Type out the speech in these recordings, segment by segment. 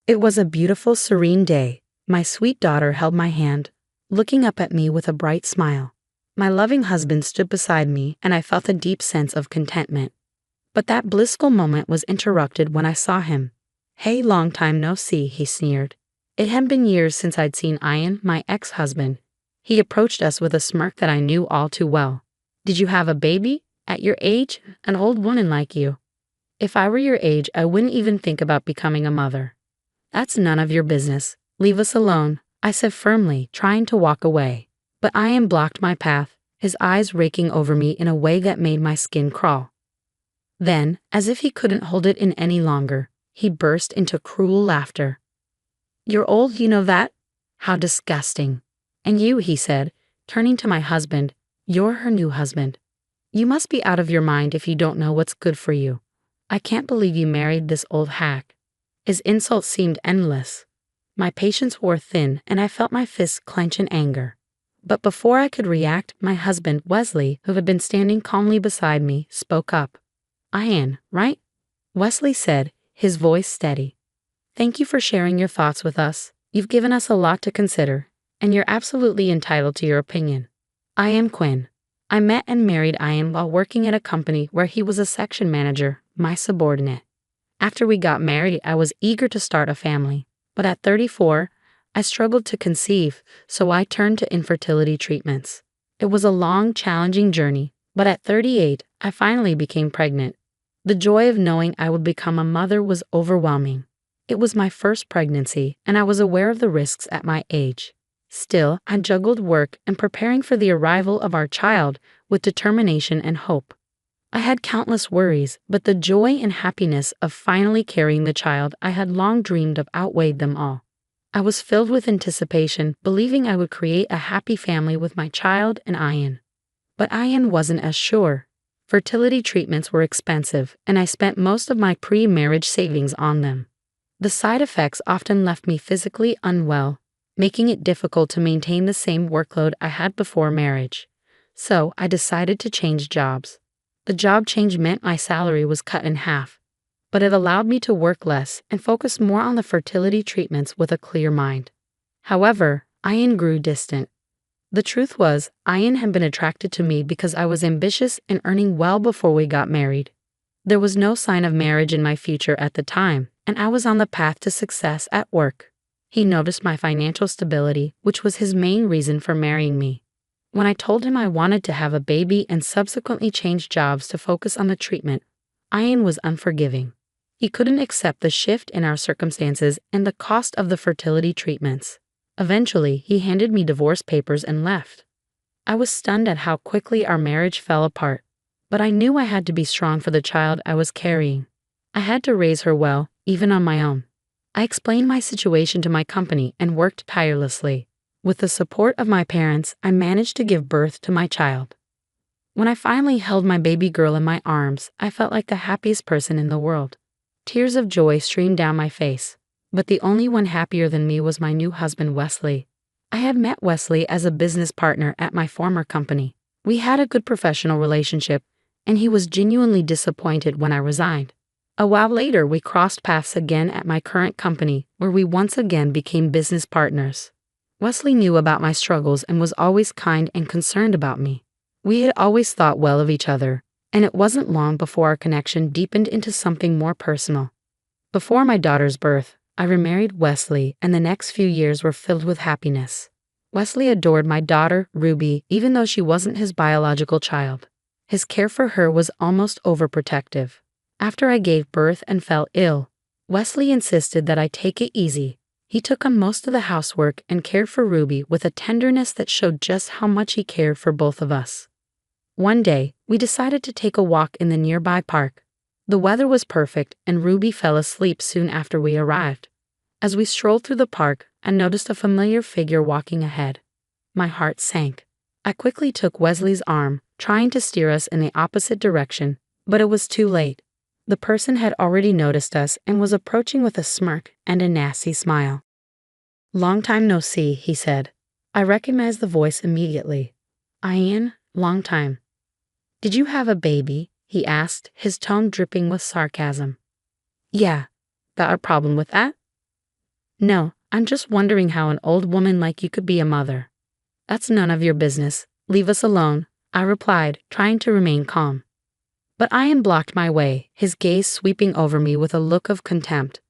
It was a beautiful, serene day. My sweet daughter held my hand, looking up at me with a bright smile. My loving husband stood beside me, and I felt a deep sense of contentment. But that blissful moment was interrupted when I saw him. "Hey, long time no see," he sneered. It had been years since I'd seen Ian, my ex-husband. He approached us with a smirk that I knew all too well. "Did you have a baby? At your age? An old woman like you." "If I were your age, I wouldn't even think about becoming a mother." "That's none of your business. Leave us alone," I said firmly, trying to walk away. But Ian blocked my path, his eyes raking over me in a way that made my skin crawl. Then, as if he couldn't hold it in any longer, he burst into cruel laughter. "You're old, you know that? How disgusting. And you," he said, turning to my husband, "you're her new husband. You must be out of your mind if you don't know what's good for you. I can't believe you married this old hack." His insults seemed endless. My patience wore thin, and I felt my fists clench in anger. But before I could react, my husband, Wesley, who had been standing calmly beside me, spoke up. "Ian, right?" Wesley said, his voice steady. "Thank you for sharing your thoughts with us. You've given us a lot to consider, and you're absolutely entitled to your opinion. I am Quinn. I met and married Ian while working at a company where he was a section manager, my subordinate. After we got married, I was eager to start a family, but at 34, I struggled to conceive, so I turned to infertility treatments. It was a long, challenging journey, but at 38, I finally became pregnant. The joy of knowing I would become a mother was overwhelming. It was my first pregnancy, and I was aware of the risks at my age. Still, I juggled work and preparing for the arrival of our child with determination and hope. I had countless worries, but the joy and happiness of finally carrying the child I had long dreamed of outweighed them all. I was filled with anticipation, believing I would create a happy family with my child and Ian. But Ian wasn't as sure. Fertility treatments were expensive, and I spent most of my pre-marriage savings on them. The side effects often left me physically unwell, making it difficult to maintain the same workload I had before marriage. So I decided to change jobs. The job change meant my salary was cut in half, but it allowed me to work less and focus more on the fertility treatments with a clear mind. However, Ian grew distant. The truth was, Ian had been attracted to me because I was ambitious and earning well before we got married. There was no sign of marriage in my future at the time, and I was on the path to success at work. He noticed my financial stability, which was his main reason for marrying me. When I told him I wanted to have a baby and subsequently changed jobs to focus on the treatment, Ian was unforgiving. He couldn't accept the shift in our circumstances and the cost of the fertility treatments. Eventually, he handed me divorce papers and left. I was stunned at how quickly our marriage fell apart, but I knew I had to be strong for the child I was carrying. I had to raise her well, even on my own. I explained my situation to my company and worked tirelessly. With the support of my parents, I managed to give birth to my child. When I finally held my baby girl in my arms, I felt like the happiest person in the world. Tears of joy streamed down my face, but the only one happier than me was my new husband, Wesley. I had met Wesley as a business partner at my former company. We had a good professional relationship, and he was genuinely disappointed when I resigned. A while later, we crossed paths again at my current company, where we once again became business partners. Wesley knew about my struggles and was always kind and concerned about me. We had always thought well of each other, and it wasn't long before our connection deepened into something more personal. Before my daughter's birth, I remarried Wesley, and the next few years were filled with happiness. Wesley adored my daughter, Ruby, even though she wasn't his biological child. His care for her was almost overprotective. After I gave birth and fell ill, Wesley insisted that I take it easy. He took on most of the housework and cared for Ruby with a tenderness that showed just how much he cared for both of us. One day, we decided to take a walk in the nearby park. The weather was perfect, and Ruby fell asleep soon after we arrived. As we strolled through the park, I noticed a familiar figure walking ahead. My heart sank. I quickly took Wesley's arm, trying to steer us in the opposite direction, but it was too late. The person had already noticed us and was approaching with a smirk and a nasty smile. "Long time no see," he said. I recognized the voice immediately. "Ian, long time." "Did you have a baby?" he asked, his tone dripping with sarcasm. "Yeah. Got a problem with that?" No, I'm just wondering how an old woman like you could be a mother. That's none of your business. Leave us alone, I replied, trying to remain calm. But Ian blocked my way, his gaze sweeping over me with a look of contempt.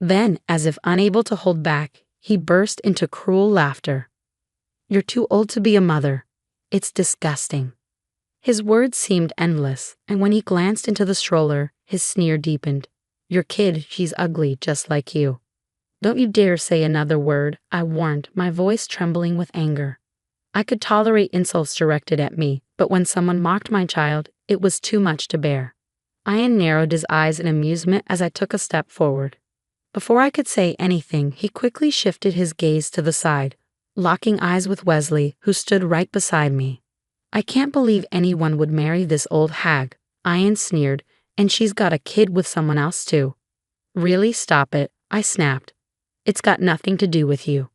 Then, as if unable to hold back, he burst into cruel laughter. You're too old to be a mother. It's disgusting. His words seemed endless, and when he glanced into the stroller, his sneer deepened. Your kid, she's ugly just like you. Don't you dare say another word, I warned, my voice trembling with anger. I could tolerate insults directed at me, but when someone mocked my child, it was too much to bear. Ian narrowed his eyes in amusement as I took a step forward. Before I could say anything, he quickly shifted his gaze to the side, locking eyes with Wesley, who stood right beside me. I can't believe anyone would marry this old hag, Ian sneered, and she's got a kid with someone else too. Really, stop it, I snapped. It's got nothing to do with you.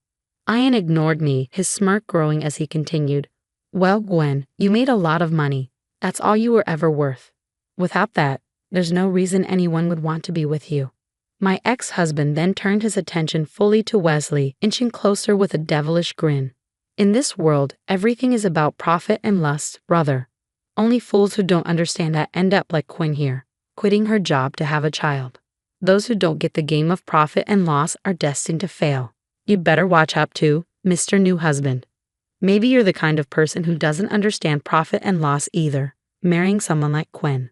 Ian ignored me, his smirk growing as he continued. Well, Gwen, you made a lot of money. That's all you were ever worth. Without that, there's no reason anyone would want to be with you. My ex-husband then turned his attention fully to Wesley, inching closer with a devilish grin. In this world, everything is about profit and lust, brother. Only fools who don't understand that end up like Quinn here, quitting her job to have a child. Those who don't get the game of profit and loss are destined to fail. You'd better watch out too, Mr. New Husband. Maybe you're the kind of person who doesn't understand profit and loss either, marrying someone like Quinn.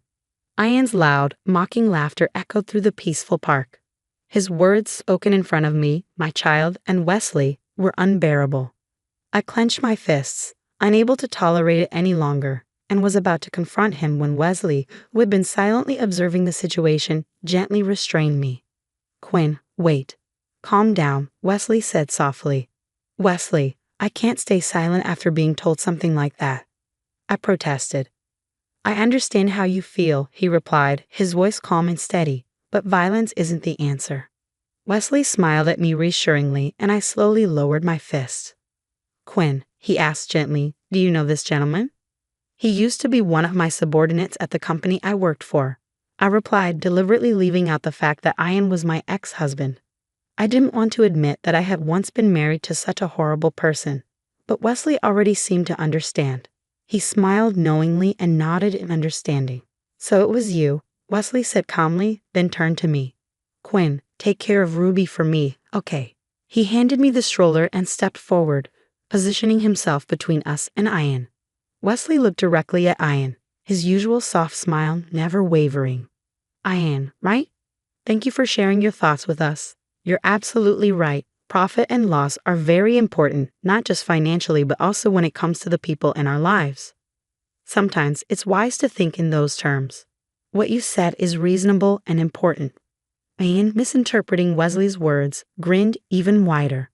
Ian's loud, mocking laughter echoed through the peaceful park. His words, spoken in front of me, my child, and Wesley, were unbearable. I clenched my fists, unable to tolerate it any longer, and was about to confront him when Wesley, who had been silently observing the situation, gently restrained me. Quinn, wait. Calm down, Wesley said softly. Wesley, I can't stay silent after being told something like that. I protested. I understand how you feel, he replied, his voice calm and steady, but violence isn't the answer. Wesley smiled at me reassuringly, and I slowly lowered my fist. Quinn, he asked gently, do you know this gentleman? He used to be one of my subordinates at the company I worked for. I replied, deliberately leaving out the fact that Ian was my ex-husband. I didn't want to admit that I had once been married to such a horrible person, but Wesley already seemed to understand. He smiled knowingly and nodded in understanding. So it was you, Wesley said calmly, then turned to me. Quinn, take care of Ruby for me, okay? He handed me the stroller and stepped forward, positioning himself between us and Ian. Wesley looked directly at Ian, his usual soft smile never wavering. Ian, right? Thank you for sharing your thoughts with us. You're absolutely right. Profit and loss are very important, not just financially, but also when it comes to the people in our lives. Sometimes it's wise to think in those terms. What you said is reasonable and important. Ian, misinterpreting Wesley's words, grinned even wider.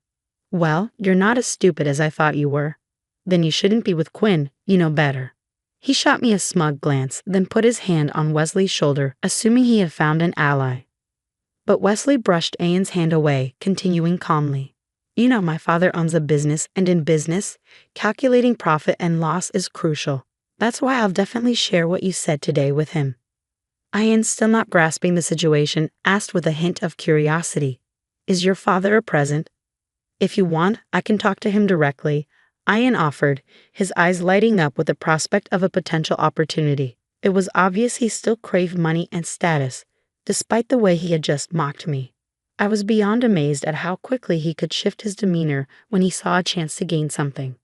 Well, you're not as stupid as I thought you were. Then you shouldn't be with Quinn, you know better. He shot me a smug glance, then put his hand on Wesley's shoulder, assuming he had found an ally. But Wesley brushed Ian's hand away, continuing calmly. You know my father owns a business, and in business, calculating profit and loss is crucial. That's why I'll definitely share what you said today with him. Ian, still not grasping the situation, asked with a hint of curiosity, Is your father present? If you want, I can talk to him directly, Ian offered, his eyes lighting up with the prospect of a potential opportunity. It was obvious he still craved money and status, despite the way he had just mocked me. I was beyond amazed at how quickly he could shift his demeanor when he saw a chance to gain something.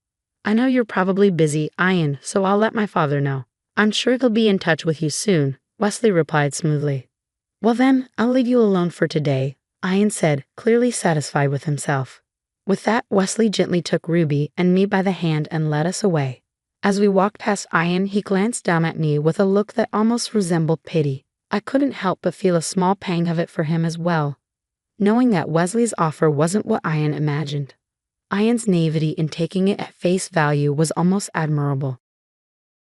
I know you're probably busy, Ian, so I'll let my father know. I'm sure he'll be in touch with you soon, Wesley replied smoothly. Well then, I'll leave you alone for today, Ian said, clearly satisfied with himself. With that, Wesley gently took Ruby and me by the hand and led us away. As we walked past Ian, he glanced down at me with a look that almost resembled pity. I couldn't help but feel a small pang of it for him as well, knowing that Wesley's offer wasn't what Ian imagined. Ian's naivety in taking it at face value was almost admirable.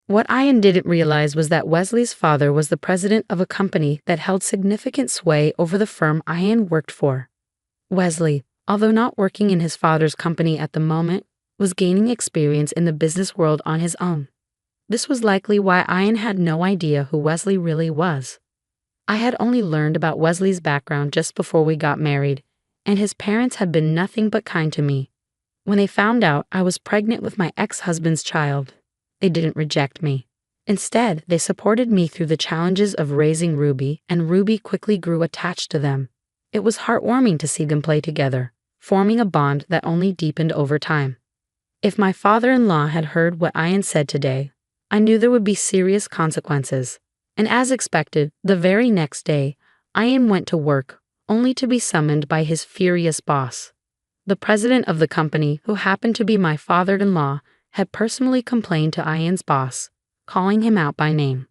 What Ian didn't realize was that Wesley's father was the president of a company that held significant sway over the firm Ian worked for. Wesley, although not working in his father's company at the moment, was gaining experience in the business world on his own. This was likely why Ian had no idea who Wesley really was. I had only learned about Wesley's background just before we got married, and his parents had been nothing but kind to me. When they found out I was pregnant with my ex-husband's child, they didn't reject me. Instead, they supported me through the challenges of raising Ruby, and Ruby quickly grew attached to them. It was heartwarming to see them play together, forming a bond that only deepened over time. If my father-in-law had heard what Ian said today, I knew there would be serious consequences. And as expected, the very next day, Ian went to work, only to be summoned by his furious boss. The president of the company, who happened to be my father-in-law, had personally complained to Ian's boss, calling him out by name.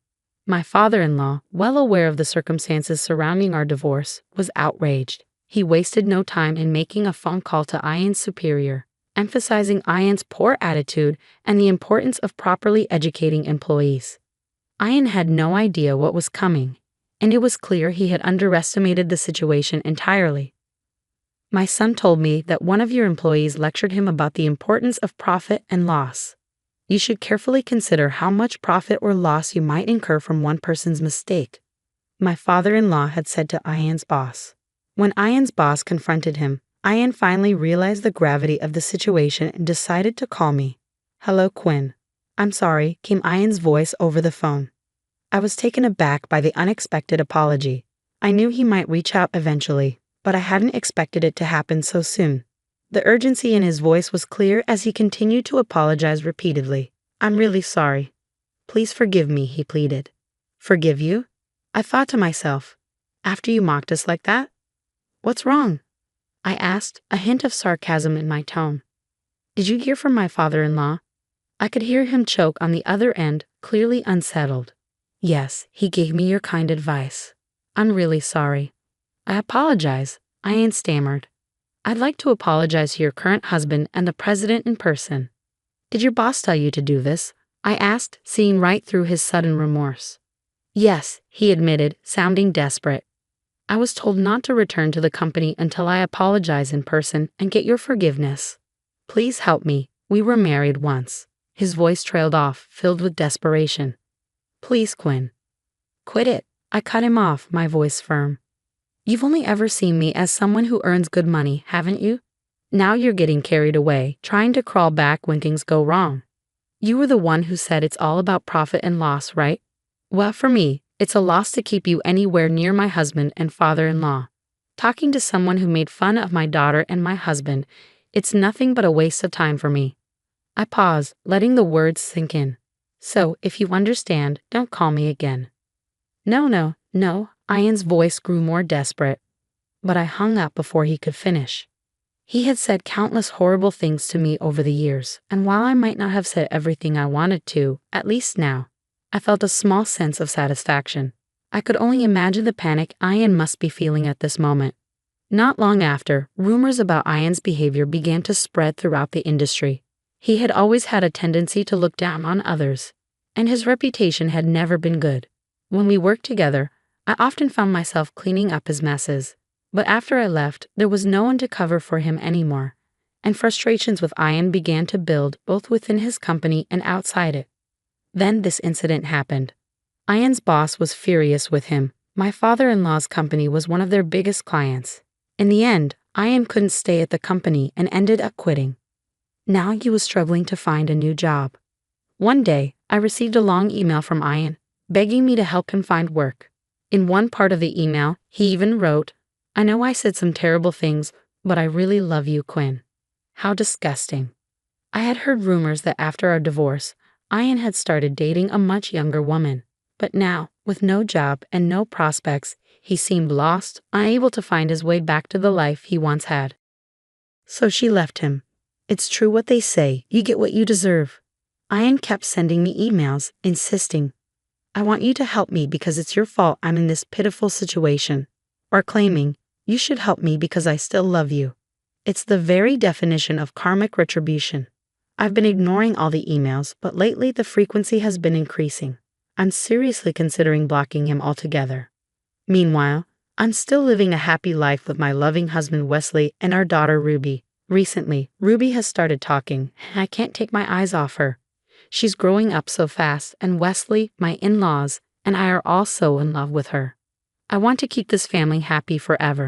My father-in-law, well aware of the circumstances surrounding our divorce, was outraged. He wasted no time in making a phone call to Ian's superior, emphasizing Ian's poor attitude and the importance of properly educating employees. Ian had no idea what was coming, and it was clear he had underestimated the situation entirely. My son told me that one of your employees lectured him about the importance of profit and loss. You should carefully consider how much profit or loss you might incur from one person's mistake, my father-in-law had said to Ian's boss. When Ian's boss confronted him, Ian finally realized the gravity of the situation and decided to call me. "Hello, Quinn. I'm sorry," came Ian's voice over the phone. I was taken aback by the unexpected apology. I knew he might reach out eventually, but I hadn't expected it to happen so soon. The urgency in his voice was clear as he continued to apologize repeatedly. "I'm really sorry. Please forgive me," he pleaded. "Forgive you?" I thought to myself. "After you mocked us like that? What's wrong?" I asked, a hint of sarcasm in my tone. "Did you hear from my father-in-law?" I could hear him choke on the other end, clearly unsettled. "Yes, he gave me your kind advice. I'm really sorry." "I apologize," Ian stammered. "I'd like to apologize to your current husband and the president in person." "Did your boss tell you to do this?" I asked, seeing right through his sudden remorse. "Yes," he admitted, sounding desperate. "I was told not to return to the company until I apologize in person and get your forgiveness. Please help me. We were married once." His voice trailed off, filled with desperation. "Please, Quinn." "Quit it." I cut him off, my voice firm. "You've only ever seen me as someone who earns good money, haven't you? Now you're getting carried away, trying to crawl back when things go wrong. You were the one who said it's all about profit and loss, right? Well, for me, it's a loss to keep you anywhere near my husband and father-in-law. Talking to someone who made fun of my daughter and my husband, it's nothing but a waste of time for me." I paused, letting the words sink in. "So, if you understand, don't call me again." No, Ian's voice grew more desperate. But I hung up before he could finish. He had said countless horrible things to me over the years, and while I might not have said everything I wanted to, at least now, I felt a small sense of satisfaction. I could only imagine the panic Ian must be feeling at this moment. Not long after, rumors about Ian's behavior began to spread throughout the industry. He had always had a tendency to look down on others, and his reputation had never been good. When we worked together, I often found myself cleaning up his messes. But after I left, there was no one to cover for him anymore, and frustrations with Ian began to build both within his company and outside it. Then this incident happened. Ian's boss was furious with him. My father-in-law's company was one of their biggest clients. In the end, Ian couldn't stay at the company and ended up quitting. Now he was struggling to find a new job. One day, I received a long email from Ian, begging me to help him find work. In one part of the email, he even wrote, "I know I said some terrible things, but I really love you, Quinn." How disgusting. I had heard rumors that after our divorce, Ian had started dating a much younger woman. But now, with no job and no prospects, he seemed lost, unable to find his way back to the life he once had. So she left him. It's true what they say, you get what you deserve. Ian kept sending me emails, insisting, "I want you to help me because it's your fault I'm in this pitiful situation," or claiming, "You should help me because I still love you." It's the very definition of karmic retribution. I've been ignoring all the emails, but lately the frequency has been increasing. I'm seriously considering blocking him altogether. Meanwhile, I'm still living a happy life with my loving husband Wesley and our daughter Ruby. Recently, Ruby has started talking, and I can't take my eyes off her. She's growing up so fast, and Wesley, my in-laws, and I are all so in love with her. I want to keep this family happy forever.